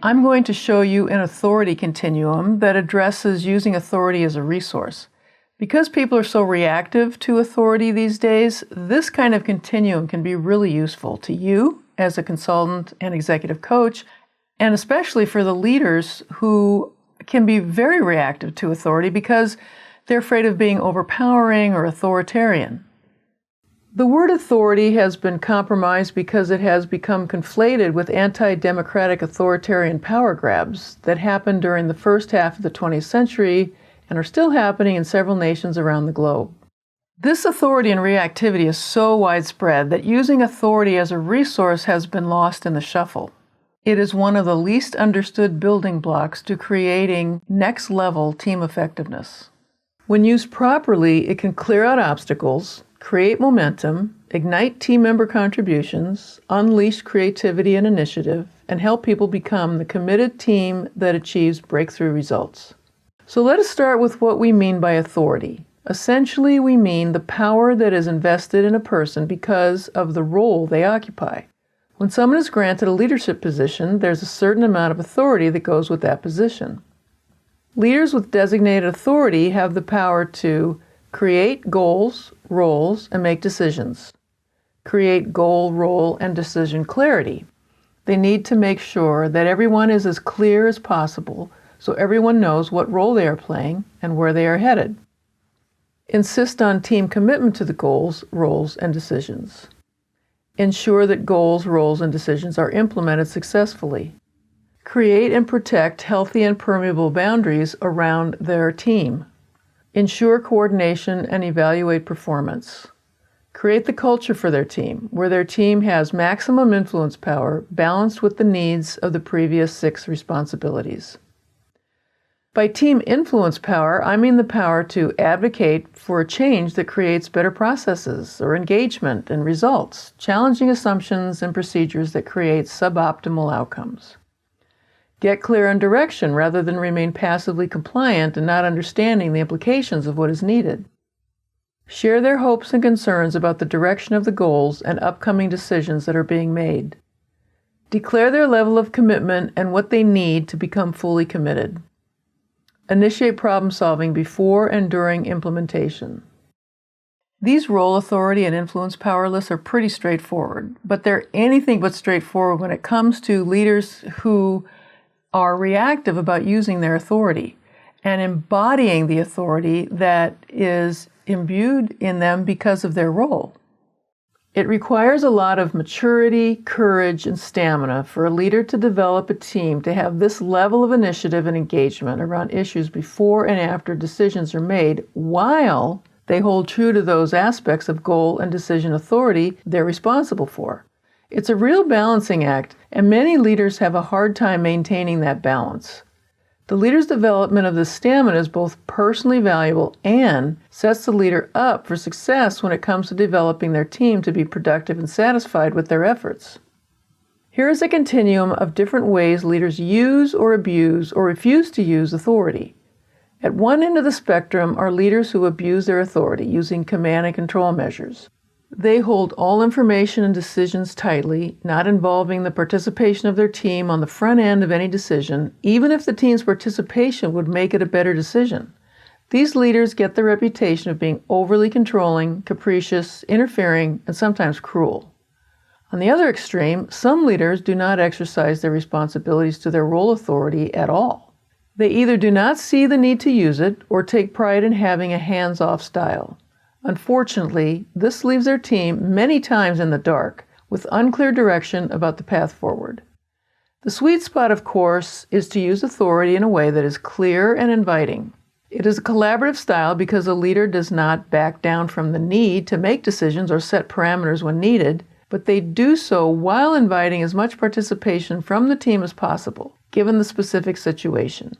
I'm going to show you an authority continuum that addresses using authority as a resource. Because people are so reactive to authority these days, this kind of continuum can be really useful to you as a consultant and executive coach, and especially for the leaders who can be very reactive to authority because they're afraid of being overpowering or authoritarian. The word authority has been compromised because it has become conflated with anti-democratic authoritarian power grabs that happened during the first half of the 20th century and are still happening in several nations around the globe. This authority and reactivity is so widespread that using authority as a resource has been lost in the shuffle. It is one of the least understood building blocks to creating next-level team effectiveness. When used properly, it can clear out obstacles, create momentum, ignite team member contributions, unleash creativity and initiative, and help people become the committed team that achieves breakthrough results. So let us start with what we mean by authority. Essentially, we mean the power that is invested in a person because of the role they occupy. When someone is granted a leadership position, there's a certain amount of authority that goes with that position. Leaders with designated authority have the power to create goals, roles, and make decisions. Create goal, role, and decision clarity. They need to make sure that everyone is as clear as possible so everyone knows what role they are playing and where they are headed. Insist on team commitment to the goals, roles, and decisions. Ensure that goals, roles, and decisions are implemented successfully. Create and protect healthy and permeable boundaries around their team. Ensure coordination and evaluate performance. Create the culture for their team, where their team has maximum influence power balanced with the needs of the previous 6 responsibilities. By team influence power, I mean the power to advocate for a change that creates better processes or engagement and results, challenging assumptions and procedures that create suboptimal outcomes. Get clear on direction rather than remain passively compliant and not understanding the implications of what is needed. Share their hopes and concerns about the direction of the goals and upcoming decisions that are being made. Declare their level of commitment and what they need to become fully committed. Initiate problem solving before and during implementation. These role authority and influence power lists are pretty straightforward, but they're anything but straightforward when it comes to leaders who are reactive about using their authority and embodying the authority that is imbued in them because of their role. It requires a lot of maturity, courage, and stamina for a leader to develop a team to have this level of initiative and engagement around issues before and after decisions are made, while they hold true to those aspects of goal and decision authority they're responsible for. It's a real balancing act, and many leaders have a hard time maintaining that balance. The leader's development of this stamina is both personally valuable and sets the leader up for success when it comes to developing their team to be productive and satisfied with their efforts. Here is a continuum of different ways leaders use or abuse or refuse to use authority. At one end of the spectrum are leaders who abuse their authority using command and control measures. They hold all information and decisions tightly, not involving the participation of their team on the front end of any decision, even if the team's participation would make it a better decision. These leaders get the reputation of being overly controlling, capricious, interfering, and sometimes cruel. On the other extreme, some leaders do not exercise their responsibilities to their role authority at all. They either do not see the need to use it or take pride in having a hands-off style. Unfortunately, this leaves their team many times in the dark, with unclear direction about the path forward. The sweet spot, of course, is to use authority in a way that is clear and inviting. It is a collaborative style because a leader does not back down from the need to make decisions or set parameters when needed, but they do so while inviting as much participation from the team as possible, given the specific situation.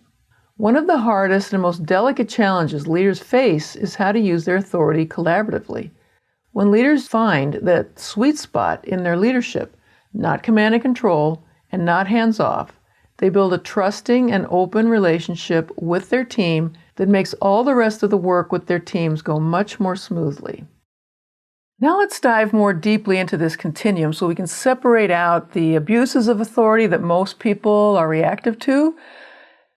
One of the hardest and most delicate challenges leaders face is how to use their authority collaboratively. When leaders find that sweet spot in their leadership, not command and control and not hands-off, they build a trusting and open relationship with their team that makes all the rest of the work with their teams go much more smoothly. Now let's dive more deeply into this continuum so we can separate out the abuses of authority that most people are reactive to.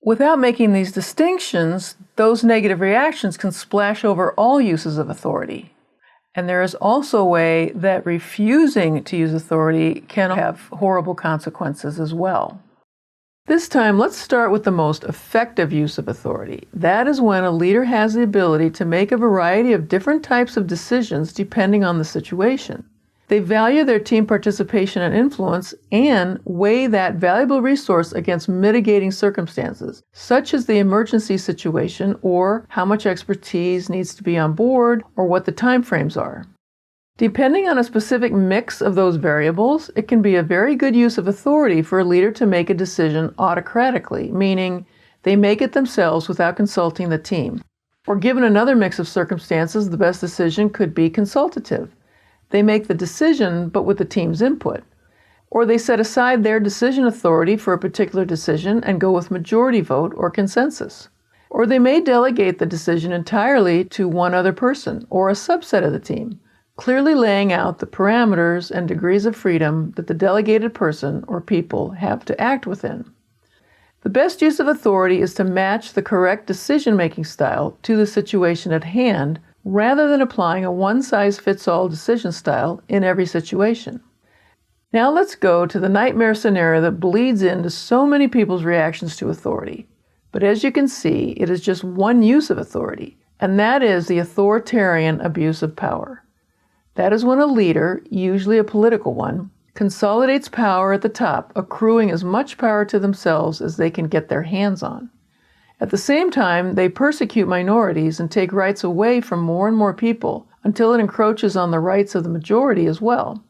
Without making these distinctions, those negative reactions can splash over all uses of authority. And there is also a way that refusing to use authority can have horrible consequences as well. This time, let's start with the most effective use of authority. That is when a leader has the ability to make a variety of different types of decisions depending on the situation. They value their team participation and influence and weigh that valuable resource against mitigating circumstances, such as the emergency situation or how much expertise needs to be on board or what the time frames are. Depending on a specific mix of those variables, it can be a very good use of authority for a leader to make a decision autocratically, meaning they make it themselves without consulting the team. Or given another mix of circumstances, the best decision could be consultative. They make the decision, but with the team's input. Or they set aside their decision authority for a particular decision and go with majority vote or consensus. Or they may delegate the decision entirely to one other person or a subset of the team, clearly laying out the parameters and degrees of freedom that the delegated person or people have to act within. The best use of authority is to match the correct decision-making style to the situation at hand, rather than applying a one-size-fits-all decision style in every situation. Now let's go to the nightmare scenario that bleeds into so many people's reactions to authority. But as you can see, it is just one use of authority, and that is the authoritarian abuse of power. That is when a leader, usually a political one, consolidates power at the top, accruing as much power to themselves as they can get their hands on. At the same time, they persecute minorities and take rights away from more and more people until it encroaches on the rights of the majority as well.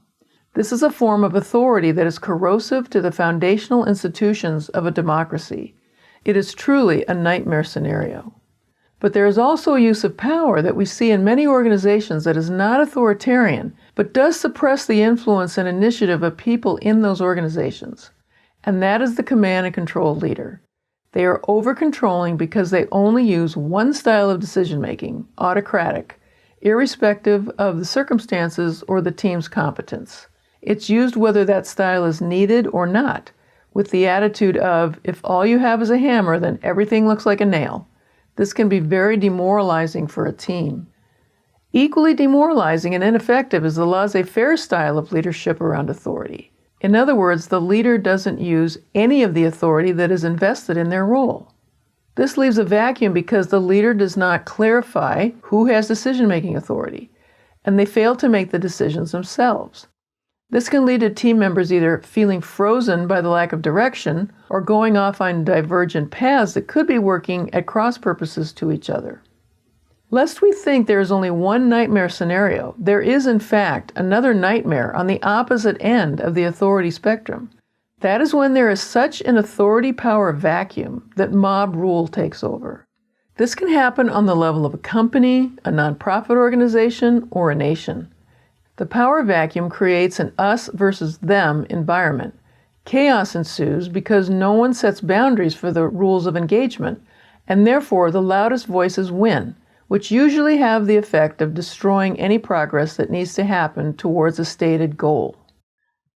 This is a form of authority that is corrosive to the foundational institutions of a democracy. It is truly a nightmare scenario. But there is also a use of power that we see in many organizations that is not authoritarian, but does suppress the influence and initiative of people in those organizations. And that is the command and control leader. They are over-controlling because they only use one style of decision-making, autocratic, irrespective of the circumstances or the team's competence. It's used whether that style is needed or not, with the attitude of, if all you have is a hammer, then everything looks like a nail. This can be very demoralizing for a team. Equally demoralizing and ineffective is the laissez-faire style of leadership around authority. In other words, the leader doesn't use any of the authority that is invested in their role. This leaves a vacuum because the leader does not clarify who has decision-making authority, and they fail to make the decisions themselves. This can lead to team members either feeling frozen by the lack of direction or going off on divergent paths that could be working at cross purposes to each other. Lest we think there is only one nightmare scenario, there is in fact another nightmare on the opposite end of the authority spectrum. That is when there is such an authority power vacuum that mob rule takes over. This can happen on the level of a company, a nonprofit organization, or a nation. The power vacuum creates an us versus them environment. Chaos ensues because no one sets boundaries for the rules of engagement, and therefore the loudest voices win, which usually have the effect of destroying any progress that needs to happen towards a stated goal.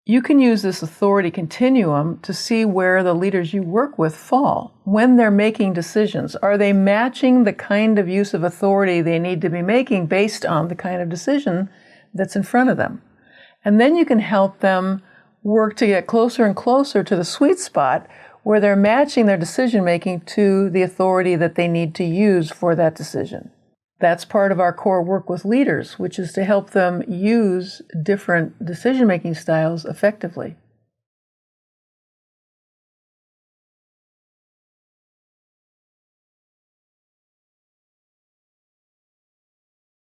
You can use this authority continuum to see where the leaders you work with fall. When they're making decisions, are they matching the kind of use of authority they need to be making based on the kind of decision that's in front of them? And then you can help them work to get closer and closer to the sweet spot where they're matching their decision making to the authority that they need to use for that decision. That's part of our core work with leaders, which is to help them use different decision-making styles effectively.